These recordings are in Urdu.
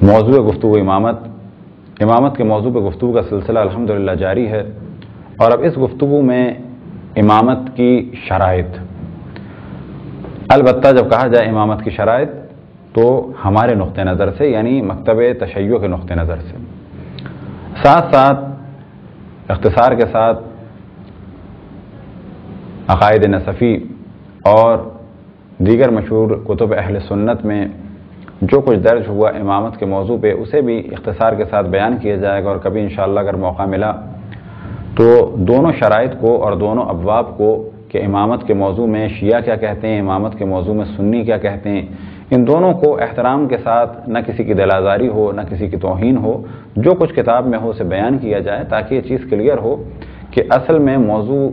موضوع گفتگو امامت کے موضوع پہ گفتگو کا سلسلہ الحمدللہ جاری ہے، اور اب اس گفتگو میں امامت کی شرائط، البتہ جب کہا جائے امامت کی شرائط تو ہمارے نقطہ نظر سے، یعنی مکتب تشیع کے نقطہ نظر سے، ساتھ ساتھ اختصار کے ساتھ عقائد نصفی اور دیگر مشہور کتب اہل سنت میں جو کچھ درج ہوا امامت کے موضوع پہ اسے بھی اختصار کے ساتھ بیان کیا جائے گا، اور کبھی انشاءاللہ اگر موقع ملا تو دونوں شرائط کو اور دونوں ابواب کو کہ امامت کے موضوع میں شیعہ کیا کہتے ہیں، امامت کے موضوع میں سنی کیا کہتے ہیں، ان دونوں کو احترام کے ساتھ، نہ کسی کی دل آزاری ہو نہ کسی کی توہین ہو، جو کچھ کتاب میں ہو اسے بیان کیا جائے تاکہ یہ چیز کلیئر ہو کہ اصل میں موضوع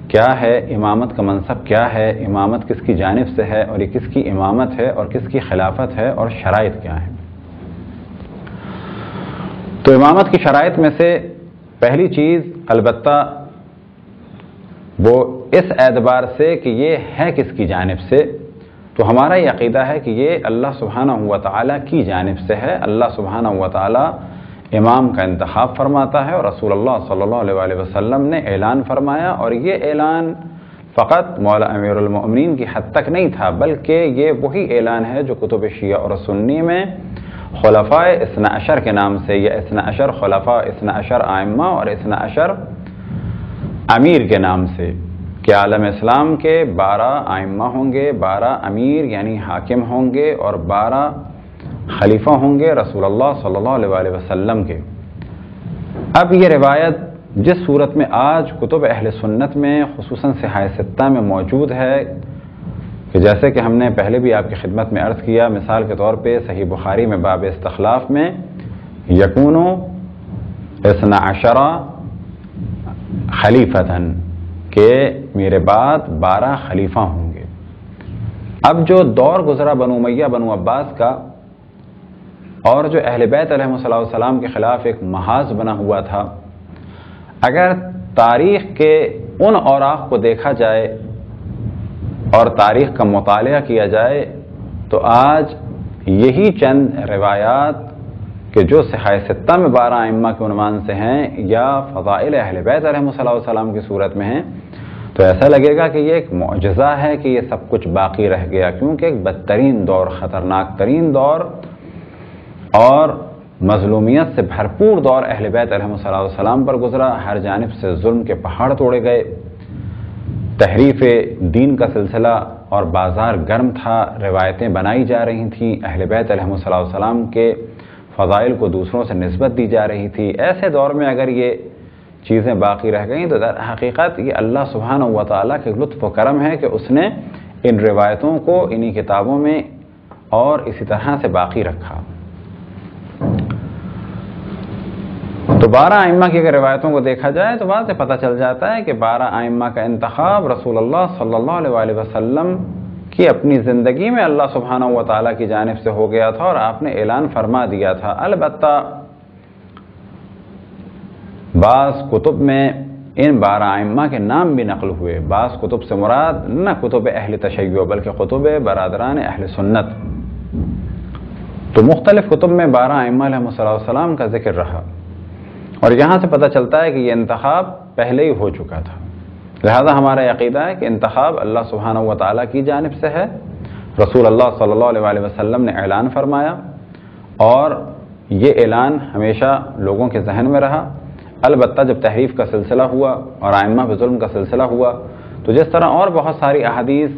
کیا ہے، امامت کا منصب کیا ہے، امامت کس کی جانب سے ہے، اور یہ کس کی امامت ہے اور کس کی خلافت ہے، اور شرائط کیا ہیں۔ تو امامت کی شرائط میں سے پہلی چیز البتہ وہ اس اعتبار سے کہ یہ ہے کس کی جانب سے، تو ہمارا یہ عقیدہ ہے کہ یہ اللہ سبحانہ و تعالیٰ کی جانب سے ہے۔ اللہ سبحانہ و تعالیٰ امام کا انتخاب فرماتا ہے، اور رسول اللہ صلی اللہ علیہ وسلم نے اعلان فرمایا، اور یہ اعلان فقط مولا امیر المؤمنین کی حد تک نہیں تھا، بلکہ یہ وہی اعلان ہے جو کتب شیعہ اور سنی میں خلفاء اثنا عشر کے نام سے، یا اثنا عشر خلفاء، اثنا عشر ائمہ اور اثنا عشر امیر کے نام سے، کہ عالم اسلام کے 12 ائمہ ہوں گے، 12 امیر یعنی حاکم ہوں گے، اور 12 خلیفہ ہوں گے رسول اللہ صلی اللہ علیہ وسلم کے۔ اب یہ روایت جس صورت میں آج کتب اہل سنت میں خصوصاً صحاح ستہ میں موجود ہے، کہ جیسے کہ ہم نے پہلے بھی آپ کی خدمت میں عرض کیا، مثال کے طور پہ صحیح بخاری میں باب استخلاف میں یکون اثنا عشر خلیفتاً، کہ میرے بعد 12 خلیفہ ہوں گے۔ اب جو دور گزرا بنو امیہ بنو عباس کا، اور جو اہل بیت علیہ السلام کے خلاف ایک محاذ بنا ہوا تھا، اگر تاریخ کے ان اوراق کو دیکھا جائے اور تاریخ کا مطالعہ کیا جائے تو آج یہی چند روایات کہ جو صحاح ستہ میں 12 ائمہ کے عنوان سے ہیں، یا فضائل اہل بیت علیہ السلام کی صورت میں ہیں، تو ایسا لگے گا کہ یہ ایک معجزہ ہے کہ یہ سب کچھ باقی رہ گیا، کیونکہ ایک بدترین دور، خطرناک ترین دور اور مظلومیت سے بھرپور دور اہل بیت علیہ السلام پر گزرا۔ ہر جانب سے ظلم کے پہاڑ توڑے گئے، تحریف دین کا سلسلہ اور بازار گرم تھا، روایتیں بنائی جا رہی تھیں، اہل بیت علیہ السلام کے فضائل کو دوسروں سے نسبت دی جا رہی تھی۔ ایسے دور میں اگر یہ چیزیں باقی رہ گئیں تو در حقیقت یہ اللہ سبحانہ و تعالیٰ کے لطف و کرم ہے کہ اس نے ان روایتوں کو انہی کتابوں میں اور اسی طرح سے باقی رکھا۔ تو 12 ائمہ کی اگر روایتوں کو دیکھا جائے تو وہاں سے پتہ چل جاتا ہے کہ 12 ائمہ کا انتخاب رسول اللہ صلی اللہ علیہ وسلم کی اپنی زندگی میں اللہ سبحانہ و تعالیٰ کی جانب سے ہو گیا تھا، اور آپ نے اعلان فرما دیا تھا۔ البتہ بعض کتب میں ان 12 ائمہ کے نام بھی نقل ہوئے، بعض کتب سے مراد نہ کتب اہل تشیع بلکہ کتب برادران اہل سنت، تو مختلف کتب میں 12 ائمہ علیہ السلام کا ذکر رہا، اور یہاں سے پتہ چلتا ہے کہ یہ انتخاب پہلے ہی ہو چکا تھا۔ لہذا ہمارا عقیدہ ہے کہ انتخاب اللہ سبحانہ و تعالیٰ کی جانب سے ہے، رسول اللہ صلی اللہ علیہ وسلم نے اعلان فرمایا، اور یہ اعلان ہمیشہ لوگوں کے ذہن میں رہا۔ البتہ جب تحریف کا سلسلہ ہوا اور ائمہ پہ ظلم کا سلسلہ ہوا، تو جس طرح اور بہت ساری احادیث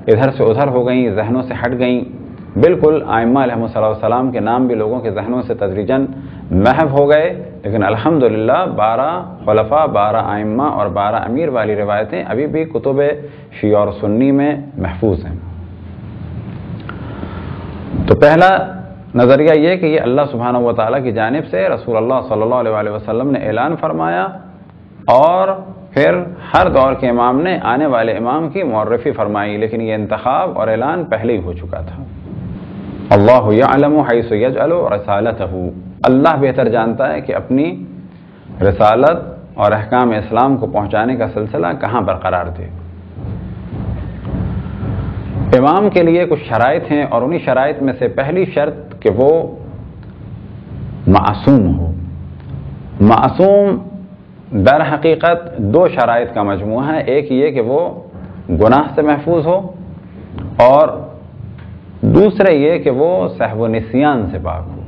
ادھر سے ادھر ہو گئیں، ذہنوں سے ہٹ گئیں، بالکل ائمہ علیہ السلام کے نام بھی لوگوں کے ذہنوں سے تدریجاً محو ہو گئے، لیکن الحمدللہ 12 خلفاء، 12 ائمہ اور 12 امیر والی روایتیں ابھی بھی کتب شیعہ اور سنی میں محفوظ ہیں۔ تو پہلا نظریہ یہ کہ یہ اللہ سبحانہ و تعالیٰ کی جانب سے رسول اللہ صلی اللہ علیہ وسلم نے اعلان فرمایا، اور پھر ہر دور کے امام نے آنے والے امام کی معرفی فرمائی، لیکن یہ انتخاب اور اعلان پہلے ہی ہو چکا تھا۔ اللہ یعلم حیث یجعل رسالتہ، اللہ بہتر جانتا ہے کہ اپنی رسالت اور احکام اسلام کو پہنچانے کا سلسلہ کہاں برقرار دے۔ امام کے لیے کچھ شرائط ہیں، اور انہی شرائط میں سے پہلی شرط کہ وہ معصوم ہو. معصوم در حقیقت دو شرائط کا مجموعہ ہے. ایک یہ کہ وہ گناہ سے محفوظ ہو، اور دوسرے یہ کہ وہ سہو و نسیان سے پاک ہو.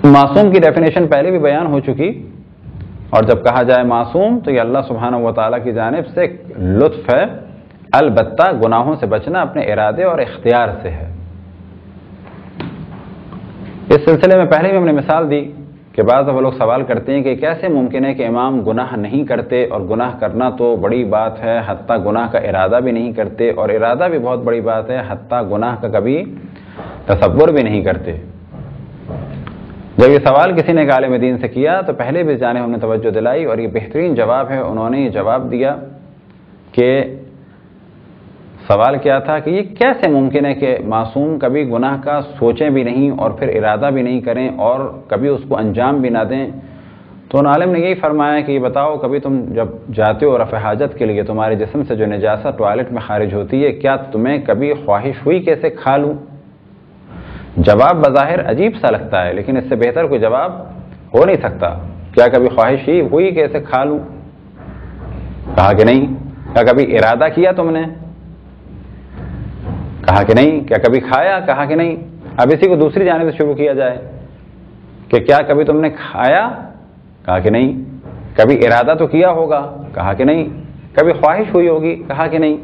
معصوم کی ڈیفینیشن پہلے بھی بیان ہو چکی، اور جب کہا جائے معصوم تو یہ اللہ سبحانہ و تعالیٰ کی جانب سے ایک لطف ہے. البتہ گناہوں سے بچنا اپنے ارادے اور اختیار سے ہے. اس سلسلے میں پہلے بھی ہم نے مثال دی کہ بعض دفعہ لوگ سوال کرتے ہیں کہ کیسے ممکن ہے کہ امام گناہ نہیں کرتے، اور گناہ کرنا تو بڑی بات ہے، حتیٰ گناہ کا ارادہ بھی نہیں کرتے، اور ارادہ بھی بہت بڑی بات ہے، حتیٰ گناہ کا کبھی تصور بھی نہیں کرتے. جب یہ سوال کسی نے عالم دین سے کیا تو پہلے بھی جانب ہم نے توجہ دلائی، اور یہ بہترین جواب ہے. انہوں نے یہ جواب دیا کہ سوال کیا تھا کہ یہ کیسے ممکن ہے کہ معصوم کبھی گناہ کا سوچیں بھی نہیں اور پھر ارادہ بھی نہیں کریں اور کبھی اس کو انجام بھی نہ دیں. تو ان عالم نے یہی فرمایا کہ یہ بتاؤ، کبھی تم جب جاتے ہو رفع حاجت کے لیے تمہارے جسم سے جو نجاست ٹوائلٹ میں خارج ہوتی ہے، کیا تمہیں کبھی خواہش ہوئی کہ اسے کھا لوں؟ جواب بظاہر عجیب سا لگتا ہے، لیکن اس سے بہتر کوئی جواب ہو نہیں سکتا. کیا کبھی خواہش ہی ہوئی کہ اسے کھا لوں؟ کہا کہ نہیں. کیا کبھی ارادہ کیا تم نے؟ کہا کہ نہیں. کیا کبھی کھایا؟ کہا کہ نہیں. اب اسی کو دوسری جانب سے شروع کیا جائے کہ کیا کبھی تم نے کھایا؟ کہا کہ نہیں. کبھی ارادہ تو کیا ہوگا؟ کہا کہ نہیں. کبھی خواہش ہوئی ہوگی؟ کہا کہ نہیں.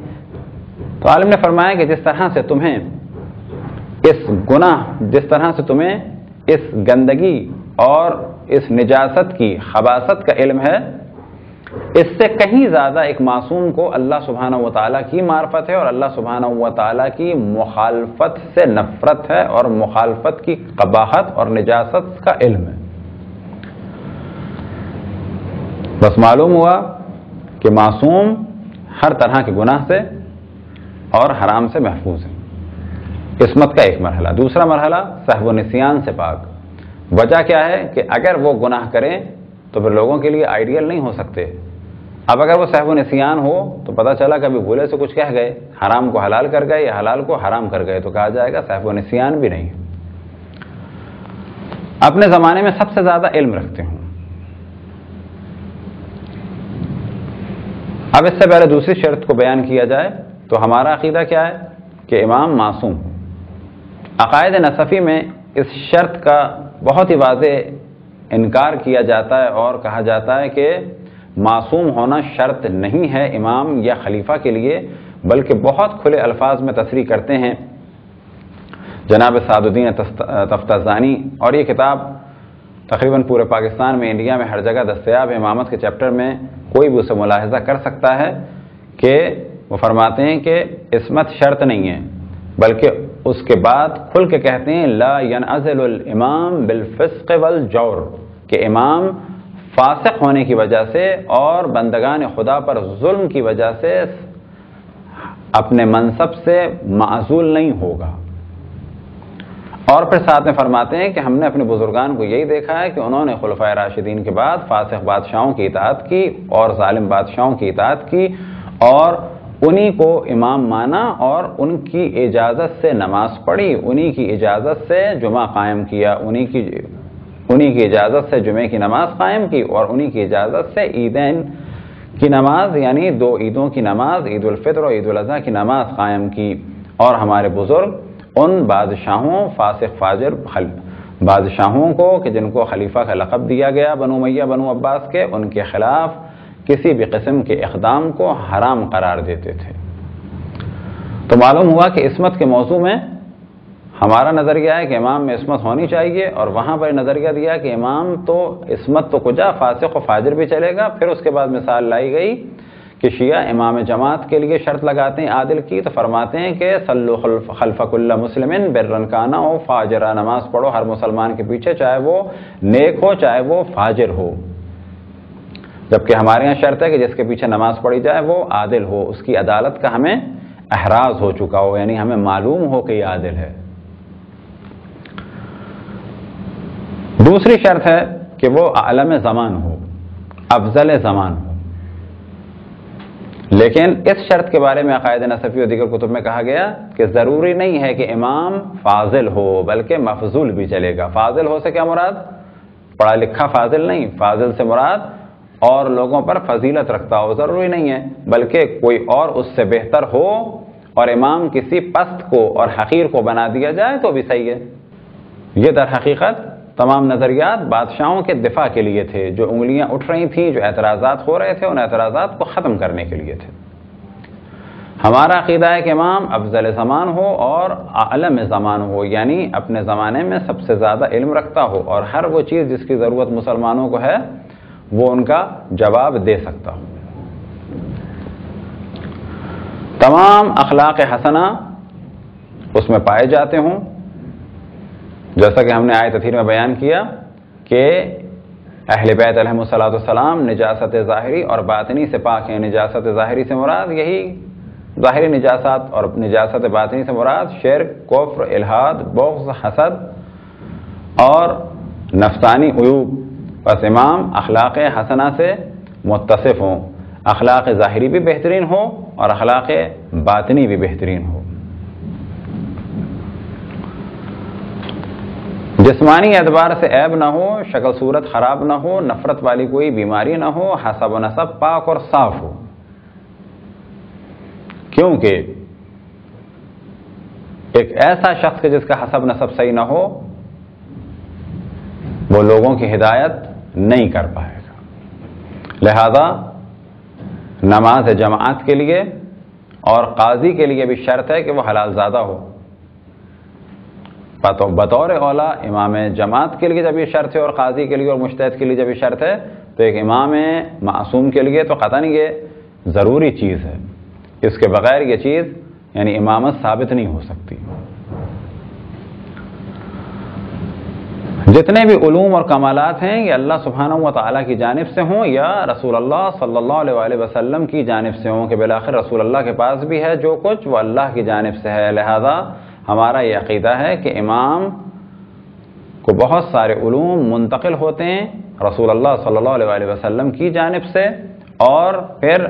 تو عالم نے فرمایا کہ جس طرح سے تمہیں اس گندگی اور اس نجاست کی خباثت کا علم ہے، اس سے کہیں زیادہ ایک معصوم کو اللہ سبحانہ و تعالیٰ کی معرفت ہے اور اللہ سبحانہ و تعالیٰ کی مخالفت سے نفرت ہے اور مخالفت کی قباحت اور نجاست کا علم ہے. بس معلوم ہوا کہ معصوم ہر طرح کے گناہ سے اور حرام سے محفوظ ہے. قسمت کا ایک مرحلہ. دوسرا مرحلہ سہو و نسیان سے پاک. وجہ کیا ہے کہ اگر وہ گناہ کریں تو پھر لوگوں کے لیے آئیڈیل نہیں ہو سکتے. اب اگر وہ سہو و نسیان ہو تو پتہ چلا کبھی بھولے سے کچھ کہہ گئے، حرام کو حلال کر گئے یا حلال کو حرام کر گئے، تو کہا جائے گا سہو و نسیان بھی نہیں. اپنے زمانے میں سب سے زیادہ علم رکھتے ہوں. اب اس سے پہلے دوسری شرط کو بیان کیا جائے تو ہمارا عقیدہ کیا ہے کہ امام معصوم ہو. عقائد نصفی میں اس شرط کا بہت ہی واضح انکار کیا جاتا ہے اور کہا جاتا ہے کہ معصوم ہونا شرط نہیں ہے امام یا خلیفہ کے لیے، بلکہ بہت کھلے الفاظ میں تصریح کرتے ہیں جناب سعد الدین تفتازانی. اور یہ کتاب تقریباً پورے پاکستان میں، انڈیا میں ہر جگہ دستیاب ہے. امامت کے چیپٹر میں کوئی بھی اسے ملاحظہ کر سکتا ہے کہ وہ فرماتے ہیں کہ عصمت شرط نہیں ہے، بلکہ اس کے بعد کھل کے کہتے ہیں لا ينعزل الامام بالفسق والجور، کہ امام فاسق ہونے کی وجہ سے اور بندگان خدا پر ظلم کی وجہ سے اپنے منصب سے معزول نہیں ہوگا. اور پھر ساتھ میں فرماتے ہیں کہ ہم نے اپنے بزرگان کو یہی دیکھا ہے کہ انہوں نے خلفائے راشدین کے بعد فاسق بادشاہوں کی اطاعت کی اور ظالم بادشاہوں کی اطاعت کی، اور انہی کو امام مانا اور ان کی اجازت سے نماز پڑھی، انہی کی اجازت سے جمعہ قائم کیا، انہی کی اجازت سے جمعے کی نماز قائم کی، اور انہی کی اجازت سے عیدین کی نماز یعنی 2 عیدوں کی نماز، عید الفطر اور عید الاضحیٰ کی نماز قائم کی. اور ہمارے بزرگ ان بادشاہوں فاسق فاجر بادشاہوں کو کہ جن کو خلیفہ کا لقب دیا گیا بنو امیہ بنو عباس کے، ان کے خلاف کسی بھی قسم کے اقدام کو حرام قرار دیتے تھے. تو معلوم ہوا کہ عصمت کے موضوع میں ہمارا نظریہ ہے کہ امام میں عصمت ہونی چاہیے، اور وہاں پر نظریہ دیا کہ امام تو عصمت تو کجا، فاسق و فاجر بھی چلے گا. پھر اس کے بعد مثال لائی گئی کہ شیعہ امام جماعت کے لیے شرط لگاتے ہیں عادل کی، تو فرماتے ہیں کہ صلو خلف کل مسلم برن کانا ہو فاجرہ، نماز پڑھو ہر مسلمان کے پیچھے، چاہے وہ نیک ہو چاہے وہ فاجر ہو. جبکہ ہمارے یہاں شرط ہے کہ جس کے پیچھے نماز پڑھی جائے وہ عادل ہو، اس کی عدالت کا ہمیں احراز ہو چکا ہو، یعنی ہمیں معلوم ہو کہ یہ عادل ہے. دوسری شرط ہے کہ وہ عالم زمان ہو، افضل زمان ہو. لیکن اس شرط کے بارے میں عقائد نصفی اور دیگر کتب میں کہا گیا کہ ضروری نہیں ہے کہ امام فاضل ہو بلکہ مفضول بھی چلے گا۔ فاضل ہو سے کیا مراد؟ پڑھا لکھا فاضل نہیں، فاضل سے مراد اور لوگوں پر فضیلت رکھتا ہو، ضروری نہیں ہے، بلکہ کوئی اور اس سے بہتر ہو اور امام کسی پست کو اور حقیر کو بنا دیا جائے تو بھی صحیح ہے۔ یہ در حقیقت تمام نظریات بادشاہوں کے دفاع کے لیے تھے، جو انگلیاں اٹھ رہی تھیں، جو اعتراضات ہو رہے تھے، ان اعتراضات کو ختم کرنے کے لیے تھے۔ ہمارا عقیدہ ہے کہ امام افضل زمان ہو اور اعلم زمان ہو، یعنی اپنے زمانے میں سب سے زیادہ علم رکھتا ہو اور ہر وہ چیز جس کی ضرورت مسلمانوں کو ہے وہ ان کا جواب دے سکتا ہو۔ تمام اخلاق حسنہ اس میں پائے جاتے ہوں، جیسا کہ ہم نے آیت تطہیر میں بیان کیا کہ اہل بیت علیہم السلام نجاست ظاہری اور باطنی سے پاک ہیں۔ نجاست ظاہری سے مراد یہی ظاہری نجاست اور نجاست باطنی سے مراد شرک، کفر، الحاد، بغض، حسد اور نفسانی عیوب۔ بس امام اخلاق حسنہ سے متصف ہوں، اخلاق ظاہری بھی بہترین ہو اور اخلاق باطنی بھی بہترین ہو۔ جسمانی اعتبار سے عیب نہ ہو، شکل صورت خراب نہ ہو، نفرت والی کوئی بیماری نہ ہو، حسب و نسب پاک اور صاف ہو، کیونکہ ایک ایسا شخص کہ جس کا حسب نسب صحیح نہ ہو وہ لوگوں کی ہدایت نہیں کر پائے گا۔ لہذا نماز جماعت کے لیے اور قاضی کے لیے بھی شرط ہے کہ وہ حلال زادہ ہو۔ بطور اولا امام جماعت کے لیے جب یہ شرط ہے اور قاضی کے لیے اور مجتہد کے لیے جب یہ شرط ہے تو ایک امام معصوم کے لیے تو قطعاً یہ ضروری چیز ہے، اس کے بغیر یہ چیز یعنی امامت ثابت نہیں ہو سکتی۔ جتنے بھی علوم اور کمالات ہیں یہ اللہ سبحانہ و تعالیٰ کی جانب سے ہوں یا رسول اللہ صلی اللہ علیہ وسلم کی جانب سے ہوں، کہ بالآخر رسول اللہ کے پاس بھی ہے جو کچھ وہ اللہ کی جانب سے ہے۔ لہذا ہمارا یہ عقیدہ ہے کہ امام کو بہت سارے علوم منتقل ہوتے ہیں رسول اللہ صلی اللہ علیہ وسلم کی جانب سے، اور پھر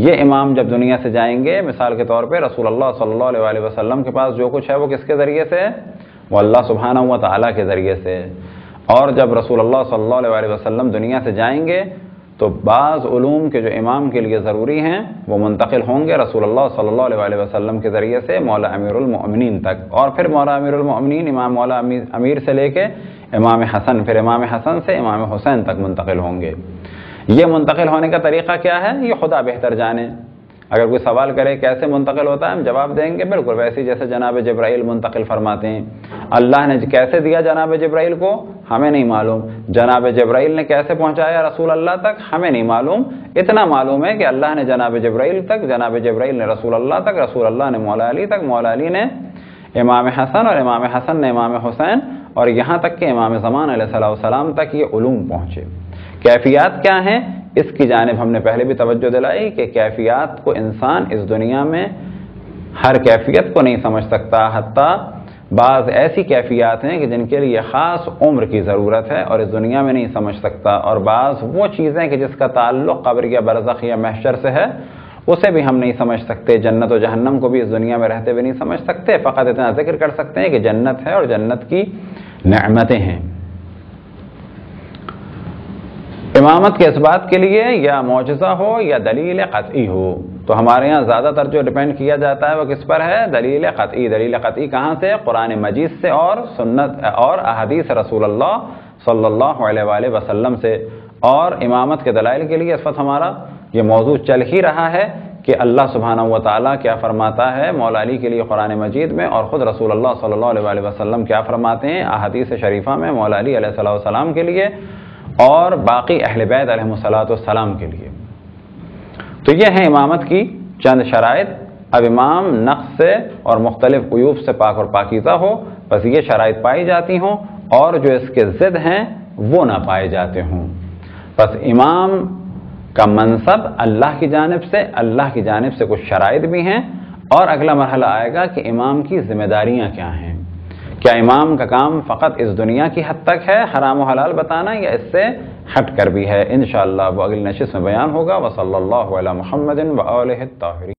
یہ امام جب دنیا سے جائیں گے مثال کے طور پہ رسول اللہ صلی اللہ علیہ وسلم کے پاس جو کچھ ہے وہ کس کے ذریعے سے؟ وہ اللہ سبحانہ و تعالیٰ کے ذریعے سے۔ اور جب رسول اللہ صلی اللہ علیہ وسلم دنیا سے جائیں گے تو بعض علوم کے جو امام کے لیے ضروری ہیں وہ منتقل ہوں گے رسول اللہ صلی اللہ علیہ وسلم کے ذریعے سے مولا امیر المؤمنین تک، اور پھر مولا امیر المؤمنین امام مولا امیر سے لے کے امام حسن، پھر امام حسن سے امام حسین تک منتقل ہوں گے۔ یہ منتقل ہونے کا طریقہ کیا ہے یہ خدا بہتر جانے۔ اگر کوئی سوال کرے کیسے منتقل ہوتا ہے ہم جواب دیں گے بالکل ویسے جیسے جناب جبرائیل منتقل فرماتے ہیں۔ اللہ نے کیسے دیا جناب جبرائیل کو ہمیں نہیں معلوم، جناب جبرائیل نے کیسے پہنچایا رسول اللہ تک ہمیں نہیں معلوم، اتنا معلوم ہے کہ اللہ نے جناب جبرائیل تک، جناب جبرائیل نے رسول اللہ تک، رسول اللہ نے مولا علی تک، مولا علی نے امام حسن اور امام حسن نے امام حسین اور یہاں تک کہ امام زمان علیہ السلام تک یہ علوم پہنچے۔ کیفیات کیا ہیں اس کی جانب ہم نے پہلے بھی توجہ دلائی کہ کیفیات کو انسان اس دنیا میں ہر کیفیت کو نہیں سمجھ سکتا، حتیٰ بعض ایسی کیفیات ہیں کہ جن کے لیے خاص عمر کی ضرورت ہے اور اس دنیا میں نہیں سمجھ سکتا، اور بعض وہ چیزیں کہ جس کا تعلق قبر یا برزخ یا محشر سے ہے اسے بھی ہم نہیں سمجھ سکتے، جنت و جہنم کو بھی اس دنیا میں رہتے ہوئے نہیں سمجھ سکتے، فقط اتنا ذکر کر سکتے ہیں کہ جنت ہے اور جنت کی نعمتیں ہیں۔ امامت کے اس بات کے لیے یا معجزہ ہو یا دلیل قطعی ہو، تو ہمارے یہاں زیادہ تر جو ڈیپینڈ کیا جاتا ہے وہ کس پر ہے؟ دلیل قطعی۔ دلیل قطعی کہاں سے؟ قرآن مجید سے اور سنت اور احادیث رسول اللہ صلی اللہ علیہ وآلہ وسلم سے۔ اور امامت کے دلائل کے لیے اس وقت ہمارا یہ موضوع چل ہی رہا ہے کہ اللہ سبحانہ و تعالیٰ کیا فرماتا ہے مولا علی کے لیے قرآن مجید میں، اور خود رسول اللہ صلی اللہ علیہ وآلہ وسلم کیا فرماتے ہیں احادیث شریفہ میں مولا علی علیہ السلام کے لیے اور باقی اہل بیت علیہم السلام کے لیے۔ تو یہ ہیں امامت کی چند شرائط۔ اب امام نقص سے اور مختلف عیوب سے پاک اور پاکیزہ ہو، بس یہ شرائط پائی جاتی ہوں، اور جو اس کے ضد ہیں وہ نہ پائے جاتے ہوں۔ بس امام کا منصب اللہ کی جانب سے کچھ شرائط بھی ہیں، اور اگلا مرحلہ آئے گا کہ امام کی ذمہ داریاں کیا ہیں، کیا امام کا کام فقط اس دنیا کی حد تک ہے حرام و حلال بتانا، یا اس سے ہٹ کر بھی ہے؟ انشاءاللہ وہ اگلی نشست میں بیان ہوگا۔ وصلی اللہ علی محمد و آلہ الطاہرین۔